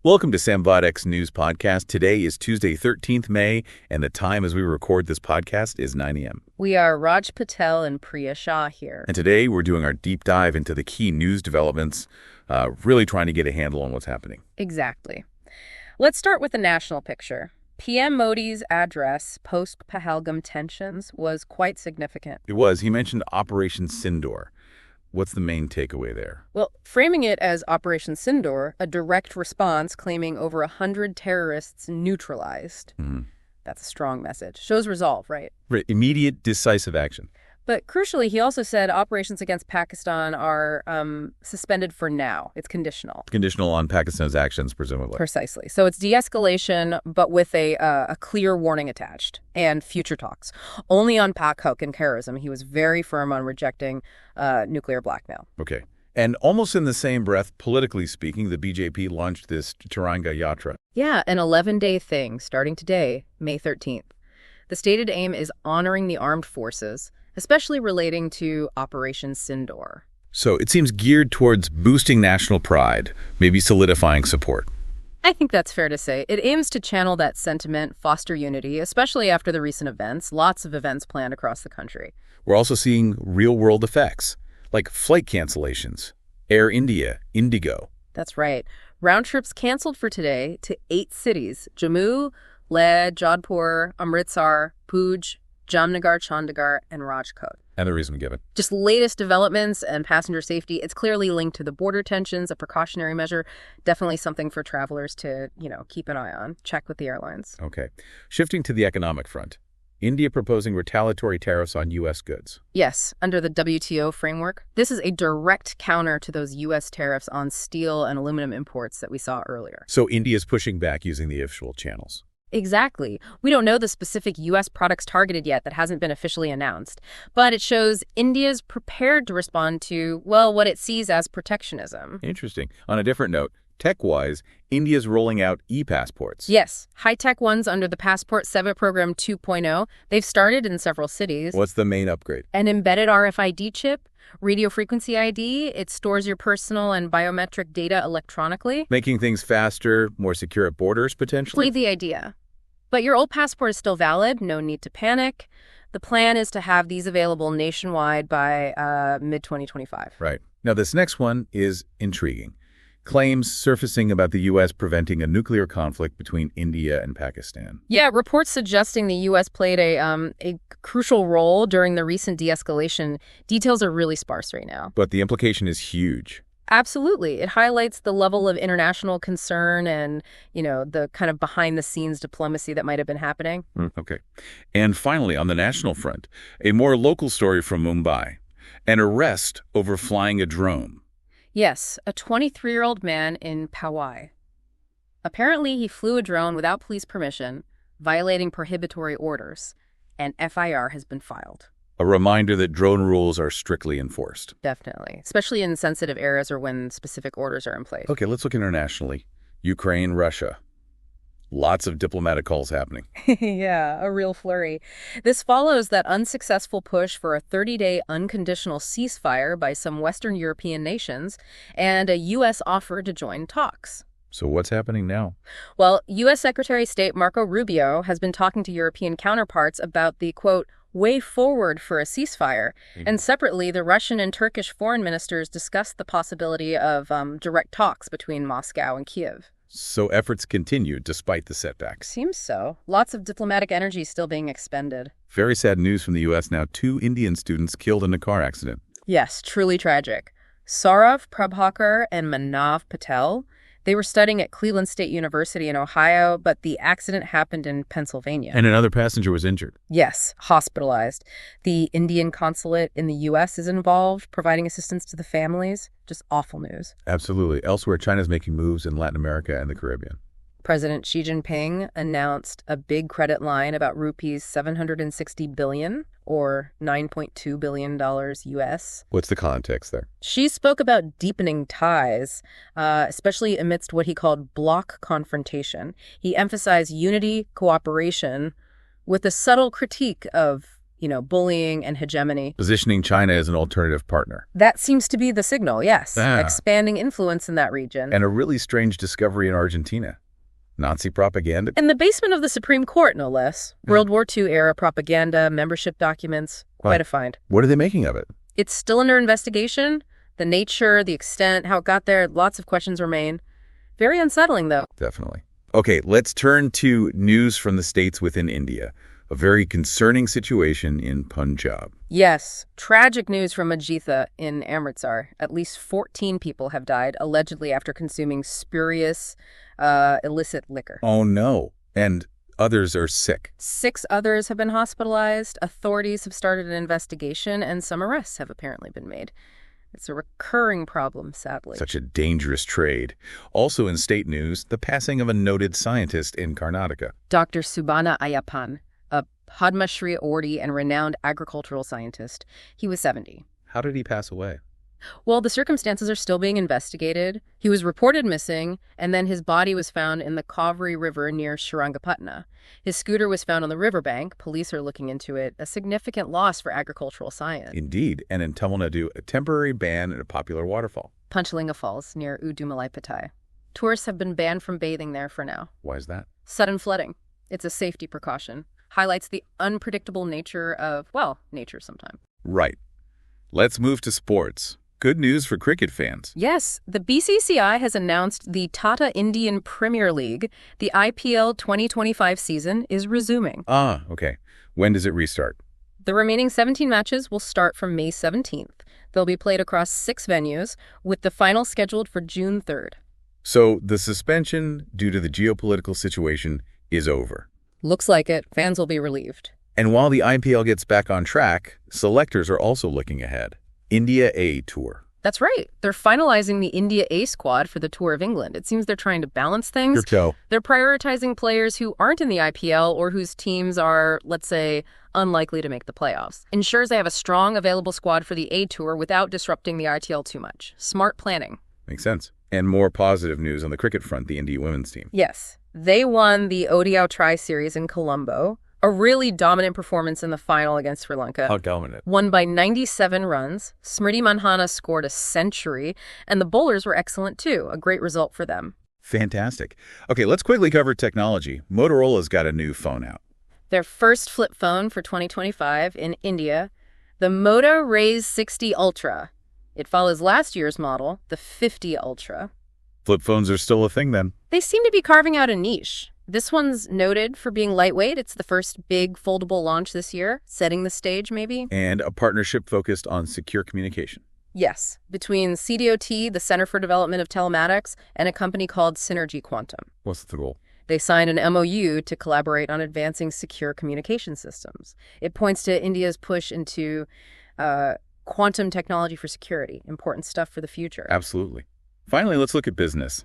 Welcome to SamvaadX News Podcast. Today is Tuesday, 13th May, and the time as we record this podcast is 9 a.m. We are Raj Patel and Priya Shah here. And today we're doing our deep dive into the key news developments, really trying to get a handle on what's happening. Exactly. Let's start with the national picture. PM Modi's address post-Pahalgam tensions was quite significant. It was. He mentioned Operation Sindoor. What's the main takeaway there? Well, framing it as Operation Sindoor, a direct response claiming over 100 terrorists neutralized. That's a strong message. Shows resolve, right? Right. Immediate, decisive action. But crucially, he also said operations against Pakistan are suspended for now. It's conditional. Conditional on Pakistan's actions, presumably. Precisely. So it's de-escalation, but with a clear warning attached and future talks. Only on Pak Hook and terrorism, he was very firm on rejecting nuclear blackmail. Okay. And almost in the same breath, politically speaking, the BJP launched this Tiranga Yatra. Yeah, an 11-day thing starting today, May 13th. The stated aim is honoring the armed forces, especially relating to Operation Sindoor. So it seems geared towards boosting national pride, maybe solidifying support. I think that's fair to say. It aims to channel that sentiment, foster unity, especially after the recent events. Lots of events planned across the country. We're also seeing real-world effects, like flight cancellations, Air India, Indigo. That's right. Round trips canceled for today to 8 cities: Jammu, Leh, Jodhpur, Amritsar, Puj, Jamnagar, Chandigarh, and Rajkot. And the reason given. Just latest developments and passenger safety. It's clearly linked to the border tensions, a precautionary measure. Definitely something for travelers to, keep an eye on. Check with the airlines. Okay. Shifting to the economic front. India proposing retaliatory tariffs on U.S. goods. Yes, under the WTO framework. This is a direct counter to those U.S. tariffs on steel and aluminum imports that we saw earlier. So India's pushing back using the official channels. Exactly. We don't know the specific U.S. products targeted yet. That hasn't been officially announced. But it shows India's prepared to respond to, what it sees as protectionism. Interesting. On a different note, tech-wise, India's rolling out e-passports. Yes, high-tech ones under the Passport Seva Program 2.0. They've started in several cities. What's the main upgrade? An embedded RFID chip, radio frequency ID. It stores your personal and biometric data electronically. Making things faster, more secure at borders, potentially? The idea. But your old passport is still valid. No need to panic. The plan is to have these available nationwide by mid-2025. Right. Now, this next one is intriguing. Claims surfacing about the U.S. preventing a nuclear conflict between India and Pakistan. Yeah, reports suggesting the U.S. played a crucial role during the recent de-escalation. Details are really sparse right now. But the implication is huge. Absolutely. It highlights the level of international concern and, the kind of behind-the-scenes diplomacy that might have been happening. Okay. And finally, on the national front, a more local story from Mumbai. An arrest over flying a drone. Yes, a 23-year-old man in Powai. Apparently, he flew a drone without police permission, violating prohibitory orders, and FIR has been filed. A reminder that drone rules are strictly enforced. Definitely, especially in sensitive areas or when specific orders are in place. Okay, let's look internationally. Ukraine, Russia. Lots of diplomatic calls happening. Yeah, a real flurry. This follows that unsuccessful push for a 30-day unconditional ceasefire by some Western European nations and a U.S. offer to join talks. So what's happening now? Well, U.S. Secretary of State Marco Rubio has been talking to European counterparts about the, quote, way forward for a ceasefire. And separately, the Russian and Turkish foreign ministers discussed the possibility of direct talks between Moscow and Kiev. So efforts continue despite the setbacks. Seems so. Lots of diplomatic energy still being expended. Very sad news from the U.S. now. 2 Indian students killed in a car accident. Yes, truly tragic. Saurav Prabhakar and Manav Patel. They were studying at Cleveland State University in Ohio, but the accident happened in Pennsylvania. And another passenger was injured. Yes, hospitalized. The Indian consulate in the U.S. is involved, providing assistance to the families. Just awful news. Absolutely. Elsewhere, China's making moves in Latin America and the Caribbean. President Xi Jinping announced a big credit line about rupees 760 billion, or $9.2 billion U.S. What's the context there? Xi spoke about deepening ties, especially amidst what he called bloc confrontation. He emphasized unity, cooperation, with a subtle critique of bullying and hegemony. Positioning China as an alternative partner. That seems to be the signal, yes. Expanding influence in that region. And a really strange discovery in Argentina. Nazi propaganda. In the basement of the Supreme Court, no less. World War II-era propaganda, membership documents. Quite a find. What are they making of it? It's still under investigation. The nature, the extent, how it got there, lots of questions remain. Very unsettling, though. Definitely. Okay, let's turn to news from the states within India. A very concerning situation in Punjab. Yes. Tragic news from Ajitha in Amritsar. At least 14 people have died, allegedly after consuming spurious, illicit liquor. Oh, no. And others are sick. 6 others have been hospitalized. Authorities have started an investigation, and some arrests have apparently been made. It's a recurring problem, sadly. Such a dangerous trade. Also in state news, the passing of a noted scientist in Karnataka. Dr. Subhana Ayyappan, a Padma Shri awardee and renowned agricultural scientist. He was 70. How did he pass away? Well, the circumstances are still being investigated. He was reported missing, and then his body was found in the Kaveri River near Srirangapatna. His scooter was found on the riverbank. Police are looking into it. A significant loss for agricultural science. Indeed, and in Tamil Nadu, a temporary ban at a popular waterfall. Panchalinga Falls near Udumalaipatai. Tourists have been banned from bathing there for now. Why is that? Sudden flooding. It's a safety precaution. Highlights the unpredictable nature of, nature sometimes. Right. Let's move to sports. Good news for cricket fans. Yes, the BCCI has announced the Tata Indian Premier League. The IPL 2025 season is resuming. Ah, okay. When does it restart? The remaining 17 matches will start from May 17th. They'll be played across 6 venues, with the final scheduled for June 3rd. So the suspension due to the geopolitical situation is over. Looks like it. Fans will be relieved. And while the IPL gets back on track, selectors are also looking ahead. India A Tour. That's right. They're finalizing the India A squad for the Tour of England. It seems they're trying to balance things. They're prioritizing players who aren't in the IPL or whose teams are, let's say, unlikely to make the playoffs. Ensures they have a strong available squad for the A Tour without disrupting the ITL too much. Smart planning. Makes sense. And more positive news on the cricket front, the India women's team. Yes. They won the ODI Tri-Series in Colombo. A really dominant performance in the final against Sri Lanka. How dominant? Won by 97 runs. Smriti Manhana scored a century, and the bowlers were excellent too. A great result for them. Fantastic. Okay, let's quickly cover technology. Motorola's got a new phone out. Their first flip phone for 2025 in India, the Moto Razr 60 Ultra. It follows last year's model, the 50 Ultra. Flip phones are still a thing then. They seem to be carving out a niche. This one's noted for being lightweight. It's the first big foldable launch this year, setting the stage maybe. And a partnership focused on secure communication. Yes, between CDOT, the Center for Development of Telematics, and a company called Synergy Quantum. What's the goal? They signed an MOU to collaborate on advancing secure communication systems. It points to India's push into quantum technology for security. Important stuff for the future. Absolutely. Finally, let's look at business.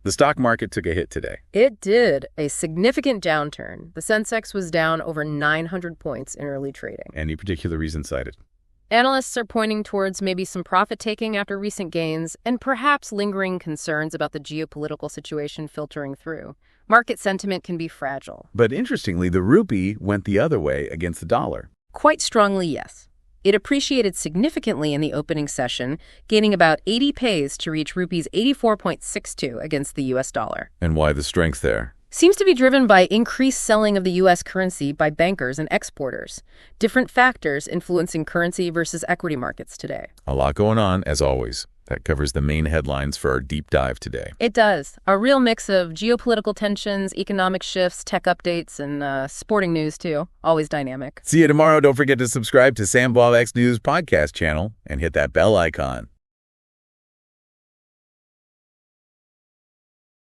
The stock market took a hit today. It did. A significant downturn. The Sensex was down over 900 points in early trading. Any particular reason cited? Analysts are pointing towards maybe some profit-taking after recent gains and perhaps lingering concerns about the geopolitical situation filtering through. Market sentiment can be fragile. But interestingly, the rupee went the other way against the dollar. Quite strongly, yes. It appreciated significantly in the opening session, gaining about 80 paise to reach rupees 84.62 against the U.S. dollar. And why the strength there? Seems to be driven by increased selling of the U.S. currency by bankers and exporters. Different factors influencing currency versus equity markets today. A lot going on, as always. That covers the main headlines for our deep dive today. It does. A real mix of geopolitical tensions, economic shifts, tech updates, and sporting news, too. Always dynamic. See you tomorrow. Don't forget to subscribe to SamvaadX News Podcast channel and hit that bell icon.